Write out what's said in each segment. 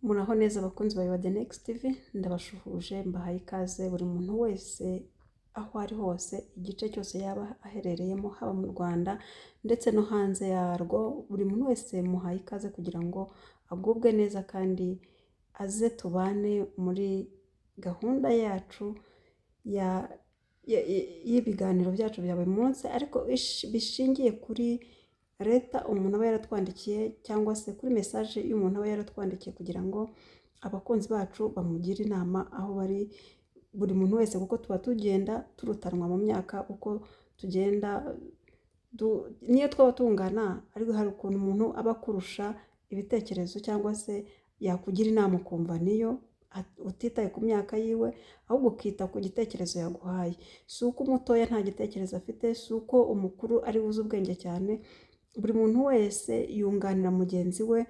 Muraho neza abakunzi ba The Next TV, ndabashuhuje mbahaye ikaze buri muntu wese aho ari hose, igice cyose yaba aherereyemo, haba mu Rwanda ndetse no hanze yarwo. Buri muntu wese muhaye ikaze kugira ngo agubwe neza kandi aze tubane muri gahunda yacu y'ibiganiro byacu bya buri munsi, ariko bishingiye kuri leta umuntu aba yaratwandikiye cyangwa se kuri message y'umuntu aba yaratwandikiye kugira ngo abakunzi bacu bamugire inama aho bari, buri muntu wese, kuko tuba tugenda turutanwa mu myaka uko tugenda niyo twaba tungana, ariko hari ukuntu umuntu aba akurusha ibitekerezo cyangwa se yakugira inama ukumva niyo, utitaye ku myaka yiwe ahubwo ukita ku gitekerezo yaguhaye. Si uko umutoya nta gitekerezo afite, si uko umukuru ari buze ubwenge cyane, buri muntu wese yunganira mugenzi we,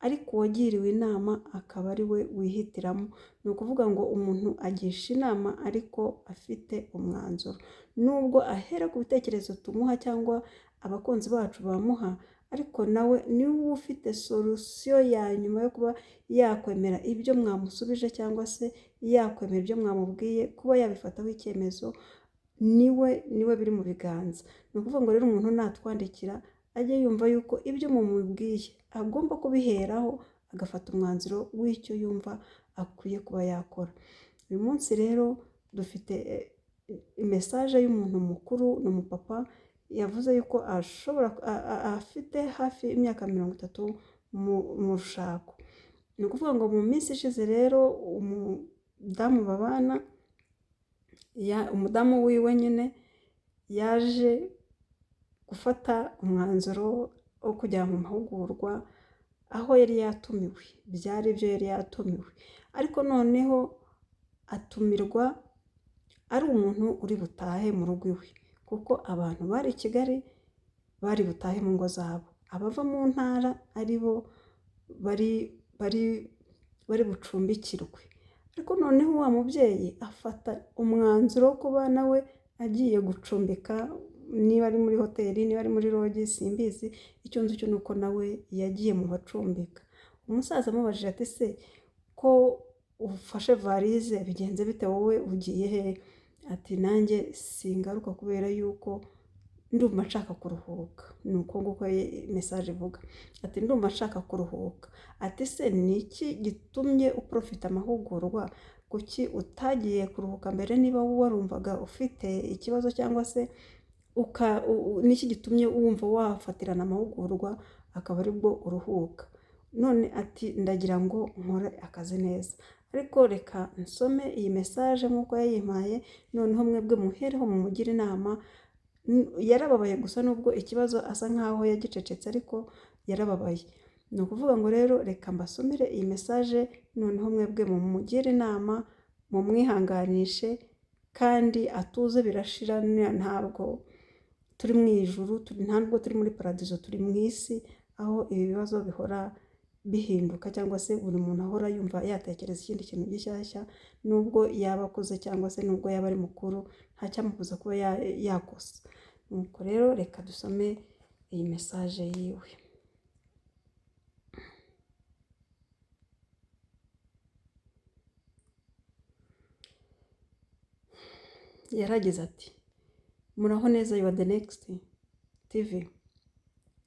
ariko uwagiriwe inama akaba ari we wihitiramo. Ni ukuvuga ngo umuntu agisha inama ariko afite umwanzuro, nubwo ahera ku bitekerezo tumuha cyangwa abakunzi bacu bamuha, ariko nawe niwe ufite solution ya nyuma yo kuba yakwemera ibyo mwamusubije cyangwa se yakwemera ibyo mwamubwiye, kuba yabifataho icyemezo niwe biri mu biganza. Ni ukuvuga ngo rero umuntu natwandikira ajye yumva yuko ibyo mumubwiye agomba kubiheraho agafata umwanzuro w'icyo yumva akwiye kuba yakora. Uyu munsi rero dufite message y'umuntu mukuru, ni umupapa, yavuze yuko afite hafi imyaka 30 mu rushako. Ni ukuvuga ngo mu minsi ishize rero umudamu babana, umudamu wiwe nyine yaje gufata umwanzuro wo kujya mu mahugurwa aho yari yatumiwe, byari byo yari yatumiwe, ariko noneho atumirwa ari umuntu uri butahe mu rugo iwe, kuko abantu bari i Kigali bari butahe mu ngo zabo, abava mu ntara ari bo bari bucumbikirwe. Ariko noneho wa mubyeyi afata umwanzuro wo kuba nawe agiye gucumbika, niba ari muri hoteli, niba ari muri logi simbizi, icyo nzi cyo ni uko nawe yagiye mu bacumbika. Umusaza amubajije ati se ko ufashe varize bigenze bite, wowe ugiye he? Ati nanjye singaruka kubera yuko ndumva nshaka kuruhuka. Ni uko nguko message ivuga, ati ndumva nshaka kuruhuka. Ati se ni iki gitumye uprofita amahugurwa, kuki utagiye kuruhuka mbere niba warumvaga ufite ikibazo, cyangwa se niki gitumye wumva wafatirana amahugurwa akaba ari bwo uruhuka? None ati ndagira ngo nkore akazi neza, ariko reka nsome iyi message nk'uko yayimpaye, noneho mwebwe muhereho mumugire inama. Yarababaye gusa nubwo ikibazo asa nkaho yagicecetse, ariko yarababaye. Ni ukuvuga ngo rero reka mbasomere iyi message, noneho mwebwe mumugire inama, mumwihanganishe, kandi atuze birashira. Ntabwo turi mu ijuru, ntabwo turi muri paradizo, turi mu isi aho ibi bibazo bihora bihinduka, cyangwa se buri muntu ahora yumva yatekereza ikindi kintu gishyashya, nubwo yaba akuze cyangwa se nubwo yaba ari mukuru, ntacyamubuza kuba yakosa. Nuko rero reka dusome iyi message yiwe. Yaragize ati muraho neza The Next TV,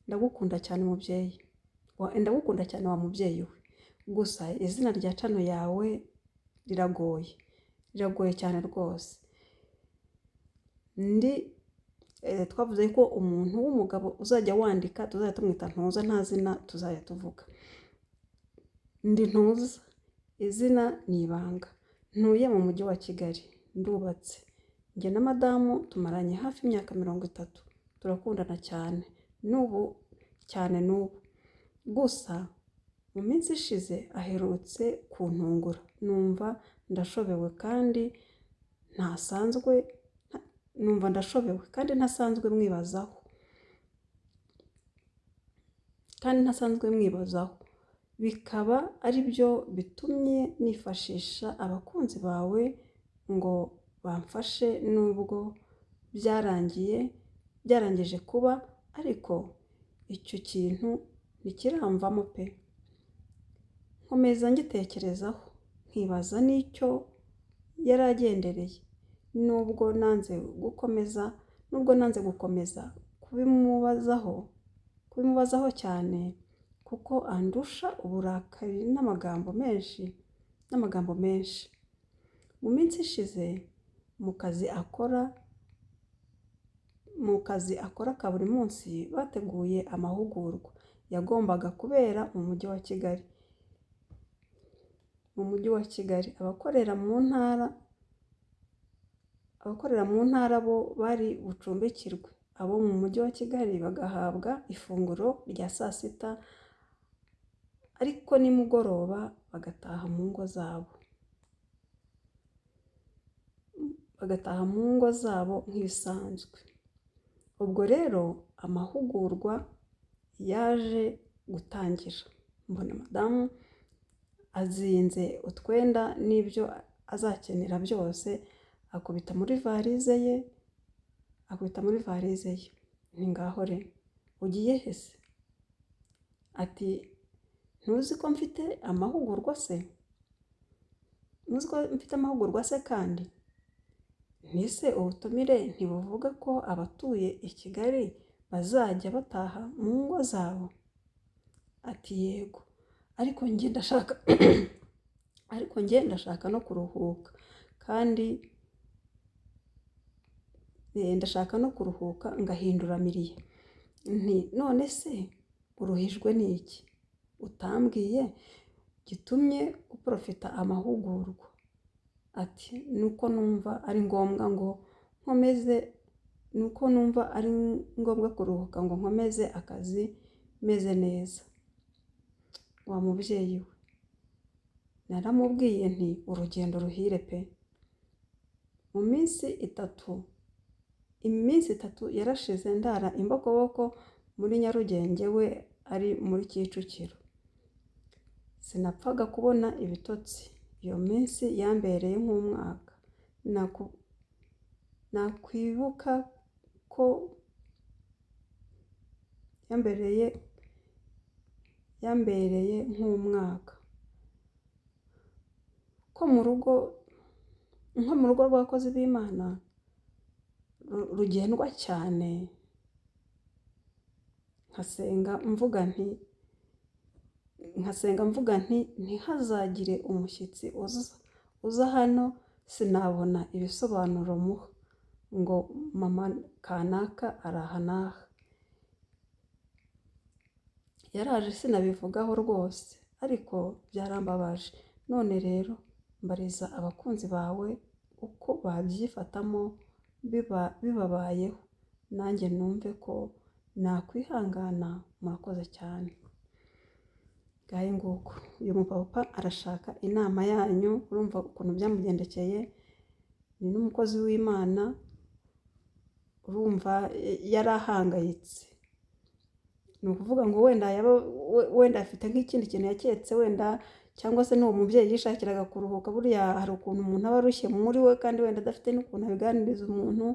ndagukunda cyane mubyeyi, ndagukunda cyane wa mubyeyi we, gusa izina rya cano yawe riragoye cyane rwose. Twavuze ko umuntu w'umugabo uzajya wandika tuzajya tumwita Ntuza, nta zina tuzajya tuvuga. Ndi Ntuza, izina ni ibanga, ntuye mu mujyi wa Kigali, ndubatse, njye na madamu tumaranye hafi imyaka 30, turakundana cyane n'ubu, gusa mu minsi ishize aherutse kuntungura, numva ndashobewe kandi ntasanzwe mwibazaho, bikaba ari byo bitumye nifashisha abakunzi bawe ngo bamfashe, nubwo byarangije kuba, ariko icyo kintu ntikiramvamo pe. nkomeza ngitekerezaho nkibaza n'icyo yari agendereye, nubwo nanze gukomeza kubimubazaho cyane kuko andusha uburakari n'amagambo menshi. Mu minsi ishize mu kazi akora ka buri munsi bateguye amahugurwa yagombaga kubera mu mujyi wa Kigali. Abakorera mu ntara bo bari bucumbikirwe, abo mu mujyi wa Kigali bagahabwa ifunguro rya saa sita ariko nimugoroba bagataha mu ngo zabo nk'ibisanzwe. Ubwo rero amahugurwa yaje gutangira, mbona madamu azinze utwenda n'ibyo azakenera byose akubita muri varize ye. Ni ngaho re, ugiye he se? Ati ntuzi ko mfite amahugurwa se kandi? Ntise ubutumire ntibuvuga ko abatuye i Kigali bazajya bataha mu ngo zabo? Ati yego, ariko njye ndashaka no kuruhuka kandi ndashaka no kuruhuka ngahindura miriye. Nti none se uruhijwe n'iki utambwiye gitumye uprofita amahugurwa? Ati nuko numva ari ngombwa kuruhuka ngo nkomeze akazi meze neza. Wa mubyeyi we, naramubwiye nti urugendo ruhire pe. Iminsi itatu yarashize ndara imbokoboko muri Nyarugenge, we ari muri Kicukiro. Sinapfaga kubona ibitotsi. Iyo minsi yambereye nk'umwaka. Nakwibuka ko yambereye nk'umwaka. Nko mu rugo rw'abakozi b'Imana rugendwa cyane, nkasenga mvuga nti ntihazagire umushyitsi uza hano sinabona ibisobanuro muha ngo mama kanaka araha n'aha. Yaraje sinabivugaho rwose ariko byarambabaje. None rero mbariza abakunzi bawe uko babyifatamo bibabayeho, nanjye numve ko nakwihangana. Murakoze cyane. Gahe nguko uyu mupapa arashaka inama yanyu. Urumva ukuntu byamugendekeye, ni n'umukozi w'Imana, urumva yarahangayitse. Ni ukuvuga ngo wenda afite nk'ikindi kintu yaketse, wenda cyangwa se n'uwo mubyeyi yishakiraga kuruhuka. Buriya hari ukuntu umuntu aba arushye muri we kandi wenda adafite n'ukuntu abiganiriza umuntu,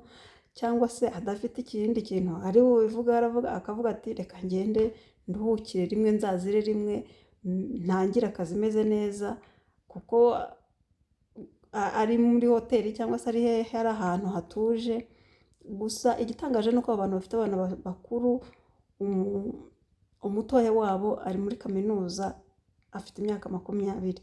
cyangwa se adafite ikindi kintu ari bubivuga, akavuga ati reka ngende nduhukire rimwe, nzazire rimwe, ntangire akazi meze neza, kuko ari muri hoteli cyangwa se ari ahantu hatuje. Gusa igitangaje ni uko abantu bafite abana bakuru, umutoya wabo ari muri kaminuza afite imyaka 20.